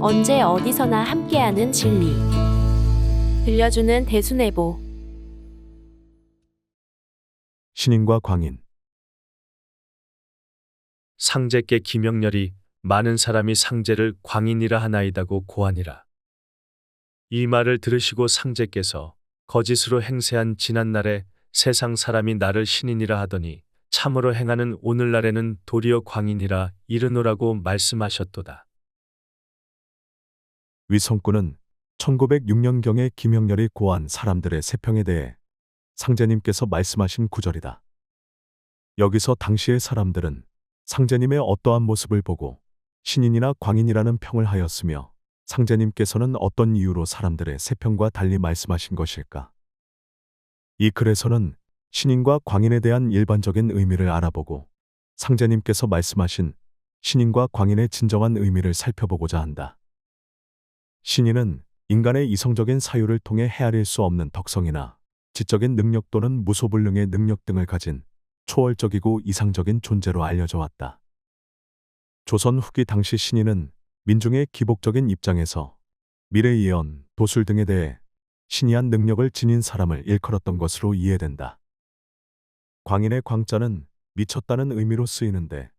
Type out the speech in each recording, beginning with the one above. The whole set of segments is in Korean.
언제 어디서나 함께하는 진리. 들려주는 대순애보. 신인과 광인. 상제께 기명렬이 많은 사람이 상제를 광인이라 하나이다고 고하니라. 이 말을 들으시고 상제께서 거짓으로 행세한 지난날에 세상 사람이 나를 신인이라 하더니 참으로 행하는 오늘날에는 도리어 광인이라 이르노라고 말씀하셨도다. 위성군은 1906년경에 김영렬이 고한 사람들의 세평에 대해 상제님께서 말씀하신 구절이다. 여기서 당시의 사람들은 상제님의 어떠한 모습을 보고 신인이나 광인이라는 평을 하였으며 상제님께서는 어떤 이유로 사람들의 세평과 달리 말씀하신 것일까? 이 글에서는 신인과 광인에 대한 일반적인 의미를 알아보고 상제님께서 말씀하신 신인과 광인의 진정한 의미를 살펴보고자 한다. 신인은 인간의 이성적인 사유를 통해 헤아릴 수 없는 덕성이나 지적인 능력 또는 무소불능의 능력 등을 가진 초월적이고 이상적인 존재로 알려져 왔다. 조선 후기 당시 신인은 민중의 기복적인 입장에서 미래 예언, 도술 등에 대해 신이한 능력을 지닌 사람을 일컬었던 것으로 이해된다. 광인의 광자는 미쳤다는 의미로 쓰이는데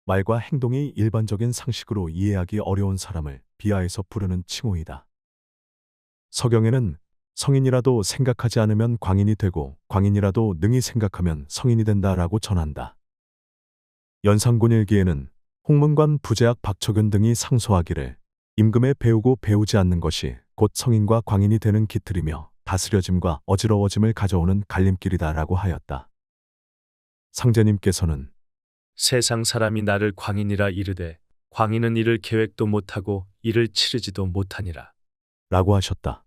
말과 행동이 일반적인 상식으로 이해하기 어려운 사람을 비하해서 부르는 칭호이다. 서경에는 성인이라도 생각하지 않으면 광인이 되고 광인이라도 능히 생각하면 성인이 된다라고 전한다. 연산군일기에는 홍문관 부재학 박초균 등이 상소하기를 임금에 배우고 배우지 않는 것이 곧 성인과 광인이 되는 기틀이며 다스려짐과 어지러워짐을 가져오는 갈림길이다라고 하였다. 상제님께서는 세상 사람이 나를 광인이라 이르되 광인은 이를 계획도 못하고 이를 치르지도 못하니라. 라고 하셨다.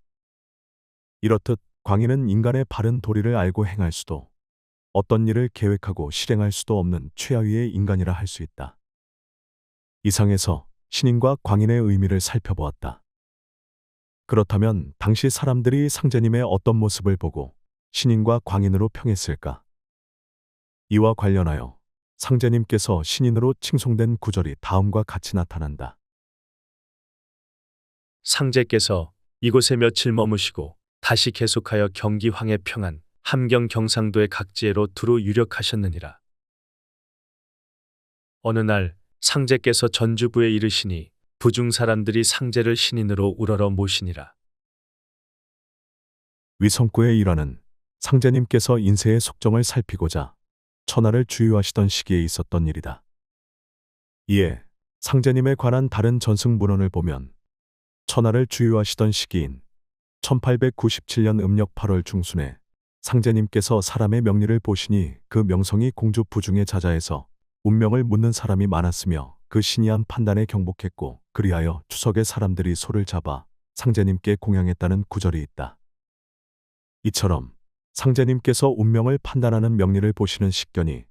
이렇듯 광인은 인간의 바른 도리를 알고 행할 수도 어떤 일을 계획하고 실행할 수도 없는 최하위의 인간이라 할 수 있다. 이상에서 신인과 광인의 의미를 살펴보았다. 그렇다면 당시 사람들이 상제님의 어떤 모습을 보고 신인과 광인으로 평했을까? 이와 관련하여 상제님께서 신인으로 칭송된 구절이 다음과 같이 나타난다. 상제께서 이곳에 며칠 머무시고 다시 계속하여 경기 황해 평안, 함경 경상도의 각지에로 두루 유력하셨느니라. 어느 날 상제께서 전주부에 이르시니 부중 사람들이 상제를 신인으로 우러러 모시니라. 위성구의 일화는 상제님께서 인세의 속정을 살피고자 천하를 주유하시던 시기에 있었던 일이다. 이에 상제님에 관한 다른 전승 문헌을 보면 천하를 주유하시던 시기인 1897년 음력 8월 중순에 상제님께서 사람의 명리를 보시니 그 명성이 공주 부중의 자자에서 운명을 묻는 사람이 많았으며 그 신이한 판단에 경복했고 그리하여 추석에 사람들이 소를 잡아 상제님께 공양했다는 구절이 있다. 이처럼 상제님께서 운명을 판단하는 명리를 보시는 식견이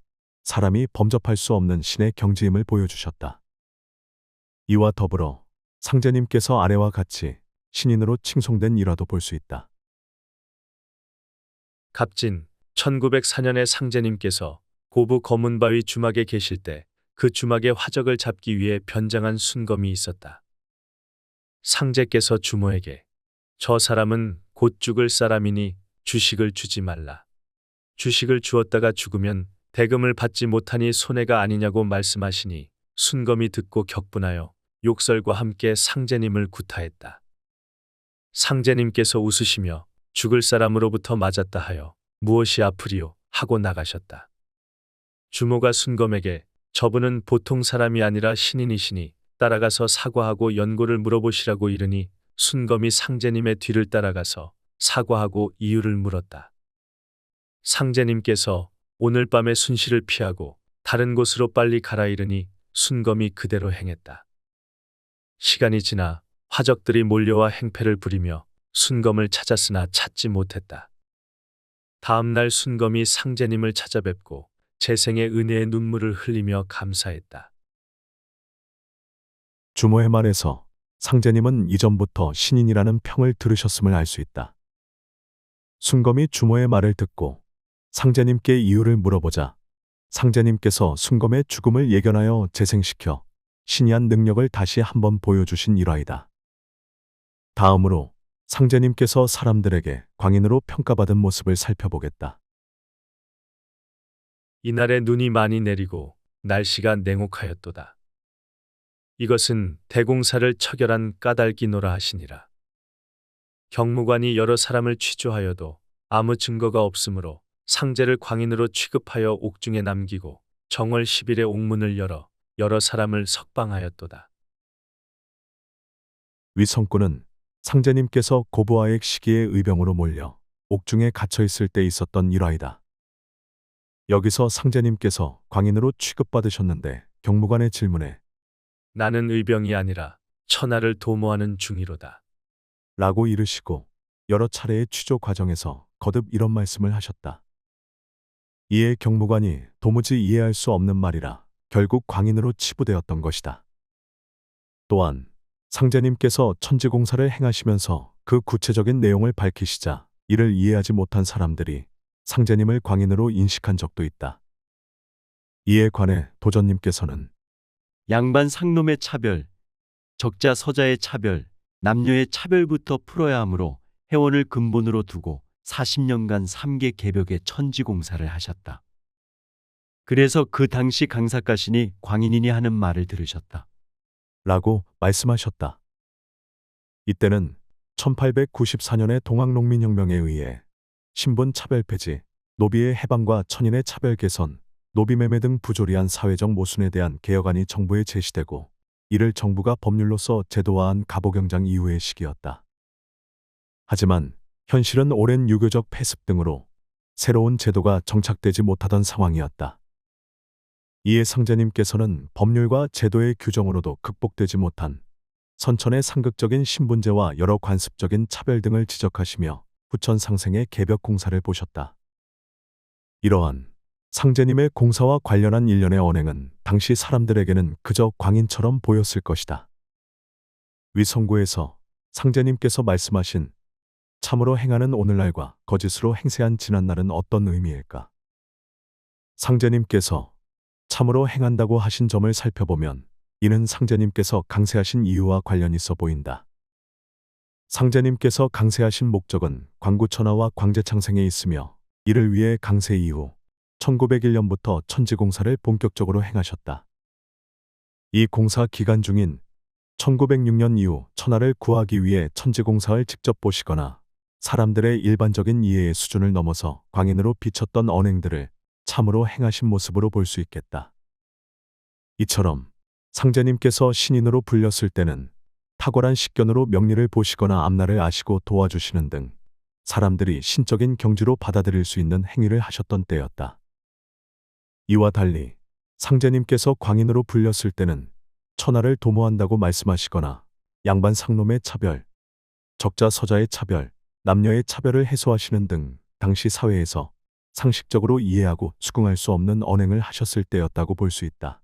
사람이 범접할 수 없는 신의 경지임을 보여주셨다. 이와 더불어 상제님께서 아래와 같이 신인으로 칭송된 일화도 볼 수 있다. 갑진 1904년에 상제님께서 고부 검은바위 주막에 계실 때 그 주막의 화적을 잡기 위해 변장한 순검이 있었다. 상제께서 주모에게 저 사람은 곧 죽을 사람이니 주식을 주지 말라. 주식을 주었다가 죽으면 대금을 받지 못하니 손해가 아니냐고 말씀하시니 순검이 듣고 격분하여 욕설과 함께 상제님을 구타했다. 상제님께서 웃으시며 죽을 사람으로부터 맞았다 하여 무엇이 아프리요 하고 나가셨다. 주모가 순검에게 저분은 보통 사람이 아니라 신인이시니 따라가서 사과하고 연고를 물어보시라고 이르니 순검이 상제님의 뒤를 따라가서 사과하고 이유를 물었다. 상제님께서 오늘 밤에 순시를 피하고 다른 곳으로 빨리 가라 이르니 순검이 그대로 행했다. 시간이 지나 화적들이 몰려와 행패를 부리며 순검을 찾았으나 찾지 못했다. 다음 날 순검이 상제님을 찾아뵙고 재생의 은혜의 눈물을 흘리며 감사했다. 주모의 말에서 상제님은 이전부터 신인이라는 평을 들으셨음을 알 수 있다. 순검이 주모의 말을 듣고 상제님께 이유를 물어보자 상제님께서 순검의 죽음을 예견하여 재생시켜 신이한 능력을 다시 한번 보여주신 일화이다. 다음으로 상제님께서 사람들에게 광인으로 평가받은 모습을 살펴보겠다. 이날에 눈이 많이 내리고 날씨가 냉혹하였도다. 이것은 대공사를 처결한 까닭이노라 하시니라. 경무관이 여러 사람을 취조하여도 아무 증거가 없으므로 상제를 광인으로 취급하여 옥중에 남기고 정월 10일에 옥문을 열어 여러 사람을 석방하였도다. 위성군은 상제님께서 고부하액 시기에 의병으로 몰려 옥중에 갇혀 있을 때 있었던 일화이다. 여기서 상제님께서 광인으로 취급받으셨는데 경무관의 질문에 나는 의병이 아니라 천하를 도모하는 중이로다. 라고 이르시고 여러 차례의 취조 과정에서 거듭 이런 말씀을 하셨다. 이에 경무관이 도무지 이해할 수 없는 말이라 결국 광인으로 치부되었던 것이다. 또한 상제님께서 천지공사를 행하시면서 그 구체적인 내용을 밝히시자 이를 이해하지 못한 사람들이 상제님을 광인으로 인식한 적도 있다. 이에 관해 도전님께서는 양반 상놈의 차별, 적자 서자의 차별, 남녀의 차별부터 풀어야 하므로 해원을 근본으로 두고 40년간 3개 개벽의 천지공사를 하셨다. 그래서 그 당시 강사가신이 광인이니 하는 말을 들으셨다. 라고 말씀하셨다. 이때는 1894년의 동학농민혁명에 의해 신분 차별 폐지, 노비의 해방과 천인의 차별 개선, 노비매매 등 부조리한 사회적 모순에 대한 개혁안이 정부에 제시되고 이를 정부가 법률로서 제도화한 갑오경장 이후의 시기였다. 하지만 현실은 오랜 유교적 폐습 등으로 새로운 제도가 정착되지 못하던 상황이었다. 이에 상제님께서는 법률과 제도의 규정으로도 극복되지 못한 선천의 상극적인 신분제와 여러 관습적인 차별 등을 지적하시며 후천 상생의 개벽 공사를 보셨다. 이러한 상제님의 공사와 관련한 일련의 언행은 당시 사람들에게는 그저 광인처럼 보였을 것이다. 위성구에서 상제님께서 말씀하신 참으로 행하는 오늘날과 거짓으로 행세한 지난날은 어떤 의미일까? 상제님께서 참으로 행한다고 하신 점을 살펴보면 이는 상제님께서 강세하신 이유와 관련이 있어 보인다. 상제님께서 강세하신 목적은 광구천하와 광제창생에 있으며 이를 위해 강세 이후 1901년부터 천지공사를 본격적으로 행하셨다. 이 공사 기간 중인 1906년 이후 천하를 구하기 위해 천지공사를 직접 보시거나 사람들의 일반적인 이해의 수준을 넘어서 광인으로 비쳤던 언행들을 참으로 행하신 모습으로 볼 수 있겠다. 이처럼 상제님께서 신인으로 불렸을 때는 탁월한 식견으로 명리를 보시거나 앞날을 아시고 도와주시는 등 사람들이 신적인 경지로 받아들일 수 있는 행위를 하셨던 때였다. 이와 달리 상제님께서 광인으로 불렸을 때는 천하를 도모한다고 말씀하시거나 양반 상놈의 차별, 적자 서자의 차별, 남녀의 차별을 해소하시는 등 당시 사회에서 상식적으로 이해하고 수긍할 수 없는 언행을 하셨을 때였다고 볼 수 있다.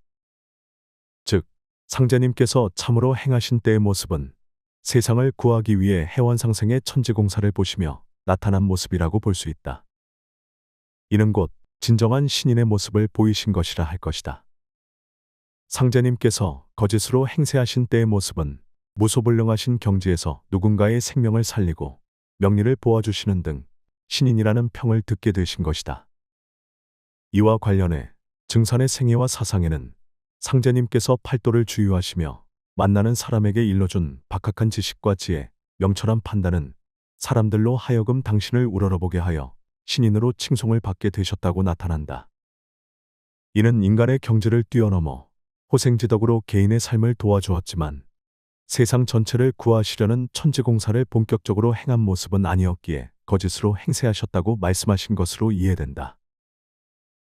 즉, 상제님께서 참으로 행하신 때의 모습은 세상을 구하기 위해 해원상생의 천지공사를 보시며 나타난 모습이라고 볼 수 있다. 이는 곧 진정한 신인의 모습을 보이신 것이라 할 것이다. 상제님께서 거짓으로 행세하신 때의 모습은 무소불능하신 경지에서 누군가의 생명을 살리고 명리를 보아주시는 등 신인이라는 평을 듣게 되신 것이다. 이와 관련해 증산의 생애와 사상에는 상제님께서 팔도를 주유하시며 만나는 사람에게 일러준 박학한 지식과 지혜, 명철한 판단은 사람들로 하여금 당신을 우러러보게 하여 신인으로 칭송을 받게 되셨다고 나타난다. 이는 인간의 경지를 뛰어넘어 호생지덕으로 개인의 삶을 도와주었지만 세상 전체를 구하시려는 천지공사를 본격적으로 행한 모습은 아니었기에 거짓으로 행세하셨다고 말씀하신 것으로 이해된다.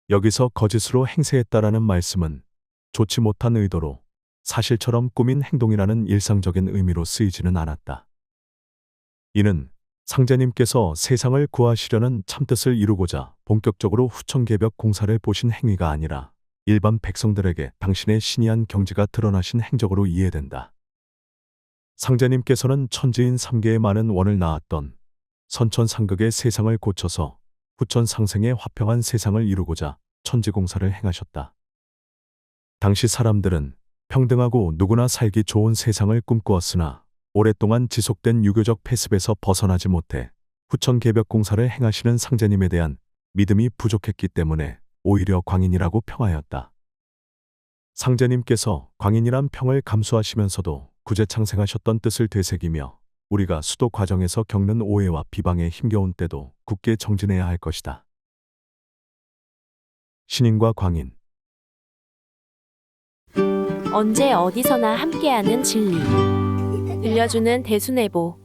여기서 거짓으로 행세했다라는 말씀은 좋지 못한 의도로 사실처럼 꾸민 행동이라는 일상적인 의미로 쓰이지는 않았다. 이는 상제님께서 세상을 구하시려는 참뜻을 이루고자 본격적으로 후천개벽 공사를 보신 행위가 아니라 일반 백성들에게 당신의 신이한 경지가 드러나신 행적으로 이해된다. 상제님께서는 천지인 3개의 많은 원을 낳았던 선천상극의 세상을 고쳐서 후천상생의 화평한 세상을 이루고자 천지공사를 행하셨다. 당시 사람들은 평등하고 누구나 살기 좋은 세상을 꿈꾸었으나 오랫동안 지속된 유교적 폐습에서 벗어나지 못해 후천 개벽 공사를 행하시는 상제님에 대한 믿음이 부족했기 때문에 오히려 광인이라고 평하였다. 상제님께서 광인이란 평을 감수하시면서도 구제창생하셨던 뜻을 되새기며 우리가 수도 과정에서 겪는 오해와 비방에 힘겨운 때도 굳게 정진해야 할 것이다. 신인과 광인. 언제 어디서나 함께하는 진리. 들려주는 대수내보.